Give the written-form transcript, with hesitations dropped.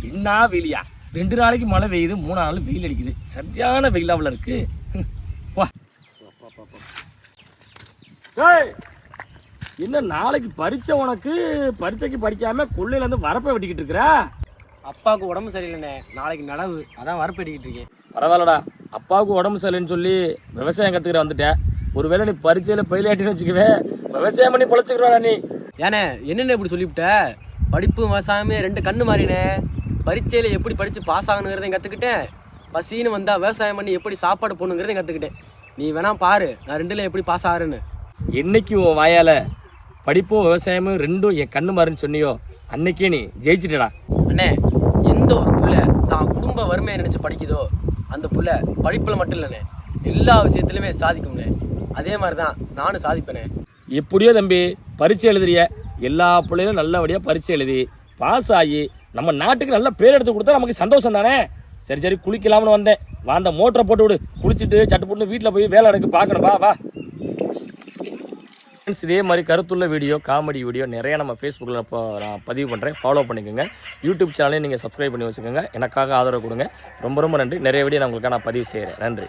என்ன வெயிலியா? 2 நாளைக்கு மழை பெய்யுது, 3 நாள் வெயில் அடிக்குது. சரியான வெயிலாவில் இருக்கு. வா என்ன நாளைக்கு பரீட்சை உனக்கு? பரீட்சைக்கு படிக்காம கொள்ளையிலேருந்து வரப்பை வெட்டிக்கிட்டு இருக்கிறா? அப்பாவுக்கு உடம்பு சரியில்லைண்ணே, நாளைக்கு நடவு, அதான் வரப்பு வெட்டிக்கிட்டு இருக்கேன். பரவாயில்லடா, அப்பாவுக்கு உடம்பு சரியில்லைன்னு சொல்லி விவசாயம் கற்றுக்கிற வந்துட்டேன். ஒருவேளை நீ பரீட்சையில் பயிலாட்டின்னு வச்சுக்கவே, விவசாயம் பண்ணி பொழைச்சிக்கிறா நீ. ஏண்ணே என்னென்ன இப்படி சொல்லிவிட்ட? படிப்பு விவசாயமே 2 கண்ணு மாறினே. பரீட்சையில் எப்படி படித்து பாஸ் ஆகணுங்கிறதையும் கற்றுக்கிட்டேன், பசின்னு வந்தால் விவசாயம் பண்ணி எப்படி சாப்பாடு போடணுங்கிறதையும் கற்றுக்கிட்டேன். நீ வேணா பாரு நான் 2ல் எப்படி பாஸ் ஆகிறேன்னு. என்னைக்கு உன் வாயால் படிப்பும் விவசாயமும் 2ம் என் கண்ணு மாறுன்னு சொன்னியோ அன்னைக்கே நீ ஜெயிச்சிட்டடா. அண்ணே, எந்த ஒரு புள்ள தான் குடும்ப வறுமையை நினச்சி படிக்குதோ அந்த புள்ள படிப்பில் மட்டும் இல்லைண்ணே, எல்லா விஷயத்துலையுமே சாதிக்கும்ண்ணே. அதே மாதிரி தான் நானும் சாதிப்பேனே. எப்படியோ தம்பி பரீட்சை எழுதுறிய, எல்லா பிள்ளைகளும் நல்லபடியாக பரீட்சை எழுதி பாஸ் ஆகி நம்ம நாட்டுக்கு நல்ல பேர் எடுத்து கொடுத்தா நமக்கு சந்தோஷம் தானே. சரி சரி குளிக்கலாம்னு வந்தேன், வா அந்த மோட்டரை போட்டு விடு, குளிச்சுட்டு சட்டு போட்டு வீட்டில் போய் வேலை எடுக்க பார்க்கணும். வா வா ஃப்ரெண்ட்ஸ், இதே மாதிரி கருத்துள்ள வீடியோ, காமெடி வீடியோ நிறைய நம்ம ஃபேஸ்புக்கில் இப்போ நான் பதிவு பண்ணுறேன். ஃபாலோ பண்ணிக்கோங்க. யூடியூப் சேனலையும் நீங்கள் சப்ஸ்கிரைப் பண்ணி வச்சுக்கோங்க. எனக்காக ஆதரவு கொடுங்க. ரொம்ப ரொம்ப நன்றி. நிறைய வீடியோ நான் உங்களுக்காக நான் பதிவு செய்கிறேன். நன்றி.